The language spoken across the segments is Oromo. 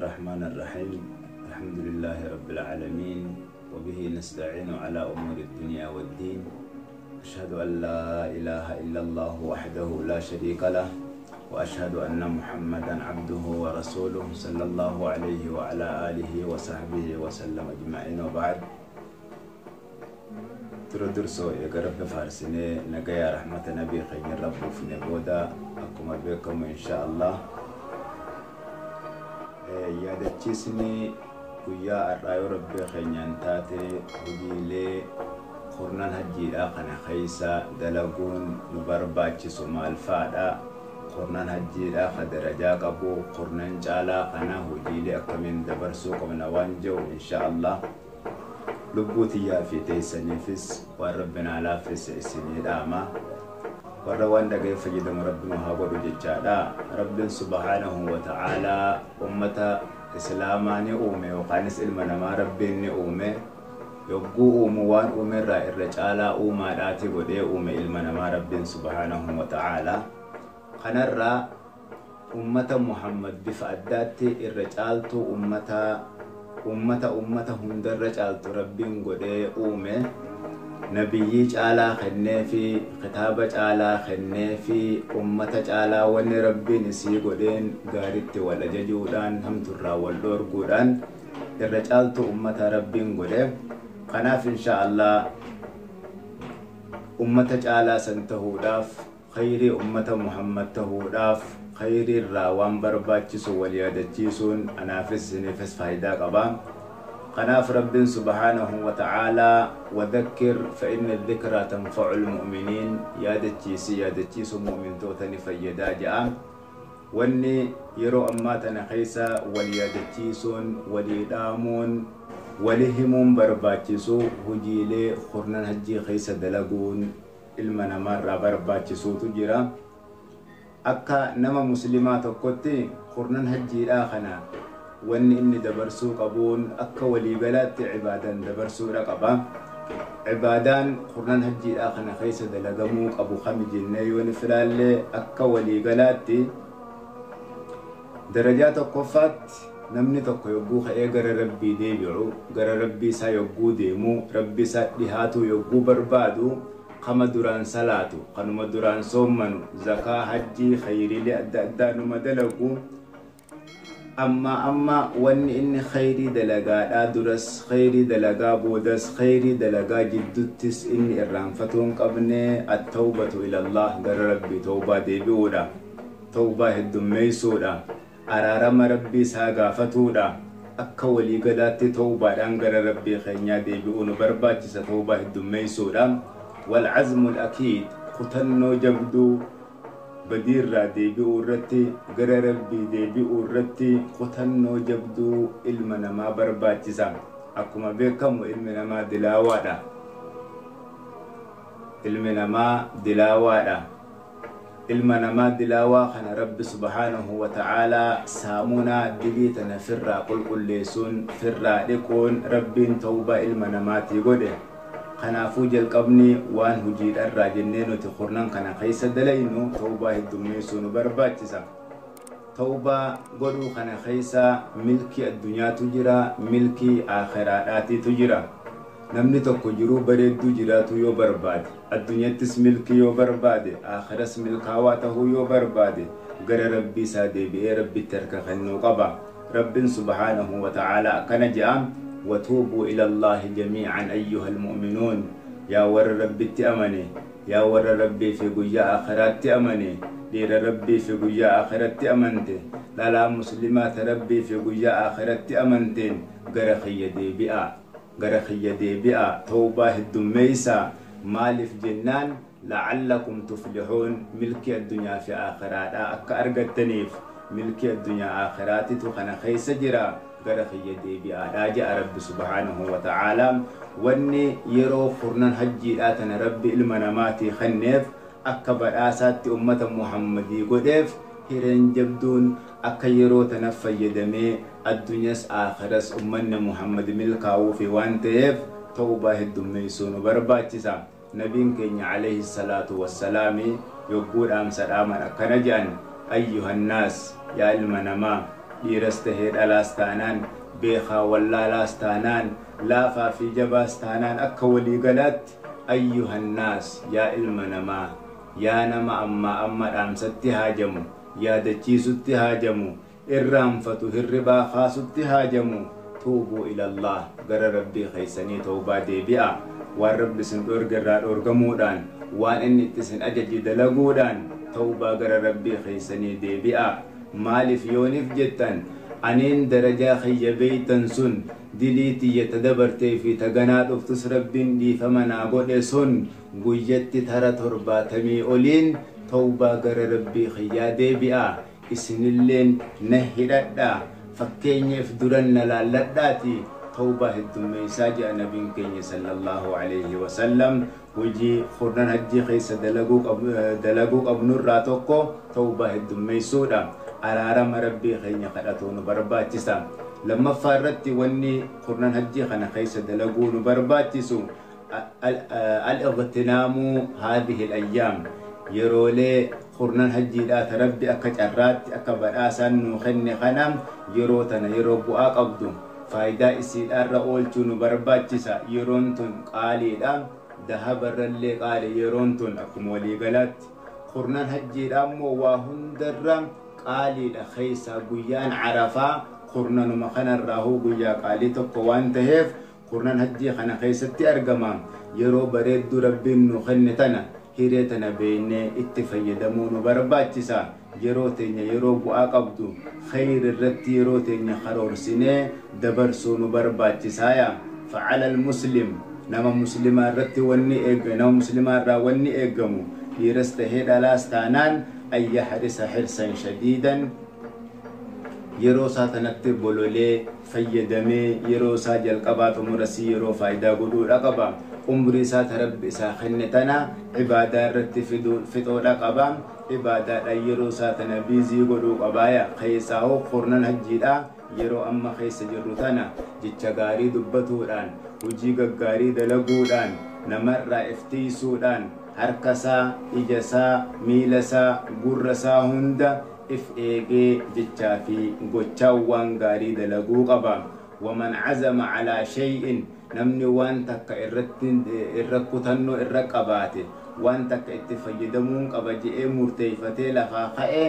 الرحمن الرحيم. الحمد لله رب العالمين، وبه نستعين على أمور الدنيا والدين. أشهد أن لا إله إلا الله وحده لا شريك له، وأشهد أن محمدا عبده ورسوله صلى الله عليه وعلى آله وصحبه وسلم أجمعين. وبعد، تردرسو يقرب فارسيني نجايا رحمة نبي خير رب في نبودا أكم بكم إن شاء الله. يا دتشيسني ويا الرأي ربي خير ينتاتي وجيلي قرنان هجيلا خنا خيسا دلقون نبرباتش سمال فادا قرنان هجيلا خدرجا قبو قرنان جالا خنا وجيلي أكمن دبرسوك من وانجو إن شاء الله. لبوتي يا في تيسني فيس وربنا لا فيس إسني داما وروان دقي فجدم ربنا هابر ججالا. رب سبحانه وتعالى أمة إسلاماني أومي وقانس إلمنا ما ربيني أومي يبقو أموان أمر الرجالة أوما داتي ودي أومي إلمنا ما رب سبحانه وتعالى. خنرى أمة محمد بفأداتي الرجالة أمة هندر رجالة ربين قدي أومي نبيي جالا خنّي في كتاب جالا خنّي في أمة جالا ون ربي نسي قدين قارت ولا ججودان هم ترى والدور قدان الرجال أمة ربي قدين قناف إن شاء الله أمة جالا سنتهو داف خير أمة محمد تهو داف خير الراوان برباجسو وليادجيسون أنافس نفس فايدا قبام. قناف رب سبحانه وتعالى وذكر فإن الذكرى تنفع المؤمنين. يا دتشيس مؤمن توتني فيدا جاء واني يرو أماتنا خيسا وليادتشيسون وليدامون ولهمون برباجسو هجيلي خرنان هجي خيسا دلقون المنا مرة برباجسو تجرى أكا نما مسلمات وكتي خرنان هجي الآخنا واني إني دبرسو قبون أكا ولي بلاد عبادان دبرسو رقبا عبادان قرنان هجي الآخنا خيسة دلقموك أبو خمي جني ونفلال أكا ولي بلاد درجات القفات نمني تقو يبو خيه غر ربي ديبعو غر ربي سا يبو ديمو ربي سا ديهاتو يبو بربادو قم دران صلاتو قنم دران صومنو زكاة حجي خيري لأدانو مدلقو. أما واني إني خيري دلقا درس خيري دلقا بودس خيري دلقا جدتس إني الرانفتون قبني التوبة إلى الله در ربي توبة ديبودا توبة الدميسودا أرارم ربي ساقافتودا أكا ولي قداتي توبة دانقر ربي خينيا ديبون برباتي ستوبة الدميسودا. والعزم الأكيد قتنو جبدو بدير ديبئو الرتي غير ربي ديبئو الرتي قتنو جبدو علمنا ما برباتسا أكما بكم علمنا ما دلاوادا علمنا ما دلاوادا علمنا ما دلاوا خنا رب سبحانه وتعالى سامونا دليتنا فرا قل ليسون فرا لكون رب توبة علمنا ما تيقوده خنا فوجل قبني وان هجيد الراجنين وتخورنان خنا خيسا دلينو توبة الدميسون برباتسا توبة قدو خنا خيسا ملكي الدنيا تجرى ملكي آخراتي تجرى نمني تقو جرو بريد جراتو يو برباد الدنيا تس ملكي يو برباد آخرس ملكاواته يو برباد غير ربي سادي بي ربي ترك خنو قبا رب سبحانه وتعالى كان جام وتوبوا إلى الله جميعا أيها المؤمنون. يا ور ربي تأمني يا ور ربي في قجاء آخرات تأمني لير ربي في قجاء آخرات تأمنتي لا مسلمات ربي في قجاء آخرات تأمنتين غرخي دي بيئة توبة الدميسة مالف جنان لعلكم تفلحون. ملكي الدنيا في آخرات أكارق التنيف ملكي الدنيا آخرات تخنا خيس جرا غرخي دي بيئة راجع رب سبحانه وتعالى واني يرو خرنان حجي آتنا ربي المناماتي خنف أكبر آسات أمة محمدي قدف هيرين جبدون أكا يرو تنفى يدمي الدنيا آخرس أمنا محمد ملكاو في وانتف توبة الدميسون برباتسا نبين كين عليه الصلاة والسلام يقول أمسر آمن أكنجان أيها الناس يا المنما dhiiras tahee dhalaas taanaan beekaa wallaalaas taanaan laafaa fi jabaas taanaan akka waliigalaatti ayyuhannaas yaa ilma namaa yaa nama amma dhaamsatti haajamu yaadachiisutti haajamu irraanfatu hirribaa kaasutti haajamu tuubuu ilallah gara rabbii keeysanii tawbaa deebi'a waan rabbi isin dhorge irraa dhorgamuudhaan waan inni itti isin ajaje dalaguudhaan tawbaa gara rabbii keeysanii deebi'a maaliif yooniif jettan aniin darajaa kiyya beeytan sun dilii yatadabartee fi taganaa dhuftus rabbiin dhiifama naa godhe sun guyyatti tara 70 oliin tawbaa gara rabbii kiyyaa deebi'a isinilleen na hidhadhaa fakkeenyeef duran na laalladhaati tawbaa heddummeeysaa jedha nabiin keenya sallallahu alayhi wasallam hojii kurnan hajjii keessa dalaguu qabnurraa tokko tawbaa heddummeeysuudha araarama rabbii keenya kadhatuu nu barbaachisa lammaffaa irratti wanni kurnan hajjii kana keessa dalaguu nu barbaachisu al-igtinaamu haadihi al-ayyaam yeroolee kurnan hajjiidhaa ta rabbi akka carraatti akka badhaasaan nu kenne kana yeroo tana yeroo bu'aa qabdu faayidaa isiidhaarra oolchuu nu barbaachisa yeroon tun qaaliidha dahabarrallee qaali yeroon tun akkuma waliigalaatti kurnan hajjiidhaa immoo waa hundarra qaaliidha keeysaa guyyaan carafaa kurnanuma kanarraahuu guyyaa qaalii tokko waan taheef kurnan hajjii kana keeysatti argama yeroo bareeddu rabbiin nu kenne tana hiree tana beeynee itti fayyadamuu nu barbaachisa yeroo teenya yeroo bu'aa qabdu khayr irratti yeroo teenya karoorsinee dabarsuu nu barbaachisaaya fa'ala almuslim nama muslimaa irratti nama muslimaa irraa wanni eeggamu dhiiras tahee dhalaas taanaan an yahrisa hirsan shadiidan yeroo isaa tanatti bololee fayyadamee yeroo isaa jalqabaa xumurasii yeroo faayidaa godhuudha qaba umrii isaa rabbi isaa kenne tana ibaadaa irratti fixoodha qaba ibaadaadha yeroo isaa tana biizii godhuu qabaaya keessaa hoo kurnan hajjiidha yeroo amma keessa jirru tana jecha gaarii dubbatuudhaan hojii gaggaarii dalaguudhaan namarraa iftiisuudhaan harkasaa ijasaa miilasaa gurrasaa hunda if eegee jechaa fi gochaawwan gaarii dalaguu qaba waman azama calaa shay'in namni waan takka irra kutannoo irra qabaate waan takka itti fayyadamuun qaba je'ee murteeyfatee lafaa ka'ee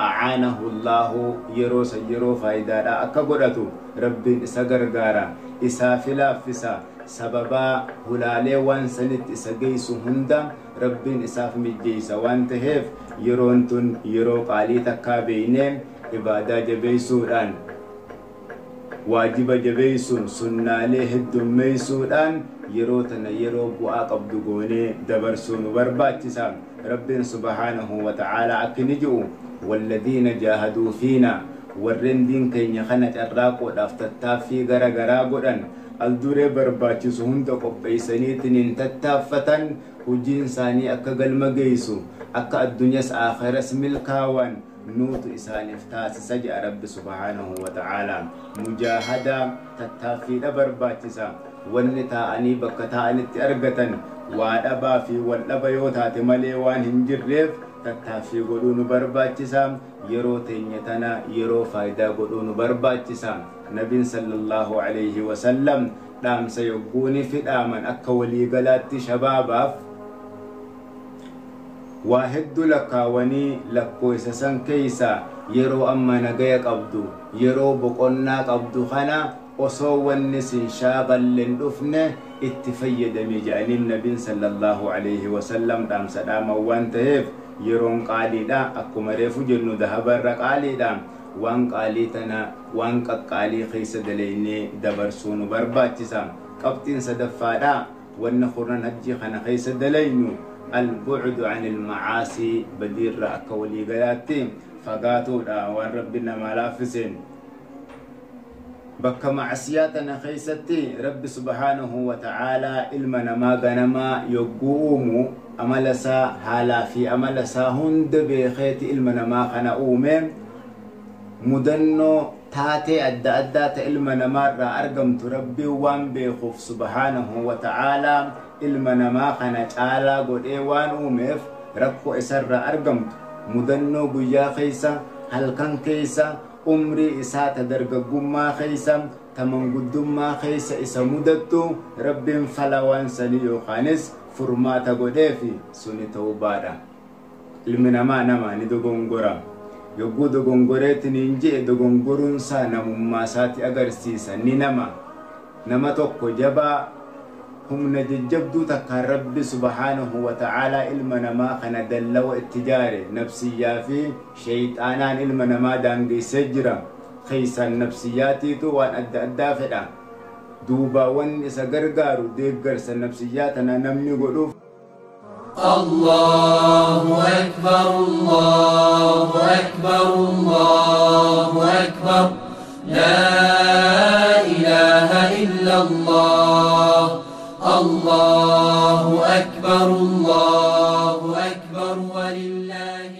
acaanahu allaahu yeroo faayidaadha akka godhatu rabbiin isa gargaara isaa filaaffisa sababaa hulaalee waan sanitti isa geessu hunda rabbiin isaaf mijjeeysa waan taheef yeroon tun yeroo qaalii takkaa beeynee ibaadaa jabeeysuudhaan waajiba jabeeysuun sunnaalee heddummeeysuudhaan yeroo tana yeroo bu'aa qabdu goonee dabarsuu nu barbaachisa rabbiin subhaanahu wa ta'aalaa akkini ji'u walladiina jaahaduu fiina warreen diin keenya kana carraaqoodhaaf tattaaffii garagaraa godhan alduree barbaachisu hunda qopheeysaniitiin tattaaffatan hojiin isaanii akka galma geessu akka addunyaas aakhiras milkaawan nuutu isaaniif taasisa jedha rabbi subhaanahu wa ta'aalaa mujaahadaa tattaaffiidha barbaachisa wanni taa'anii bakka taa'anitti argatan waa dhabaa fi wal dhaba yoo taate malee waan hin jirreef tattaaffii godhuu nu barbaachisa yeroo teenya tana yeroo faayidaa godhuu nu barbaachisa nabiin sallallahu alayhi wasallam dhaamsa yogguuni fidhaaman akka waliigalaatti shabaabaaf waa hedduu lakkaawanii lakkoofsa san keeysa yeroo amma nagaya qabdu yeroo boqonnaa qabdu kana osoo wanni sin shaagalleen dhufne itti fayyadami jedhaniin nabiin sallallahu alayhi wasallam dhaamsa dhaaman waan taheef yeroon qaaliidha akkuma reefu jennu dahabarra qaaliidha waan qaalii tana waan qaqqaalii keessa daleeynee dabarsuu nu barbaachisa qabxiin sadaffaadha wanna kurnan hajjii kana keessa daleynu البعد عن المعاصي بدير أكا وليغلاتي فقاتو دا وربنا ملافسين بكا معصياتنا خيستي رب سبحانه وتعالى إلمنا ما غنما يقوم أملسا حالا في أملسا هند بخيت إلمنا ما خنقومي مدنو تاتي أدى إلمنا مرة أرقمت ربي وان بيخوف سبحانه وتعالى ilma namaa kana caalaa godhee waan uumeef rakkoo isarraa argamtu mudannoo guyyaa keessa halkan keessa umrii isaa ta dargaggummaa keessa ta manguddummaa keessa isa mudattu rabbiin fala waan sanii yookaanis furmaata godheefi suni tawbaadha. Ilmi namaa nama ni dogongora. Yogguu dogongoreetiin hin je'e dogongoruunsaa namummaa isaatti agarsiisa. Ni nama tokko jabaa humna jajjabduu takkaan rabbi subhaanahu wa ta'aalaa ilma namaa kana dallawa itti jaare nafsiyyaa fi shayxaanaan ilma namaa daangeessee jira. Keessaan nafsiyyaatiitu waan adda addaa fedha. Duuba wanni isa gargaaru deeggarsa nafsiyyaa tana namni godhuuf الله أكبر الله أكبر الله أكبر لا إله إلا الله الله أكبر الله أكبر ولله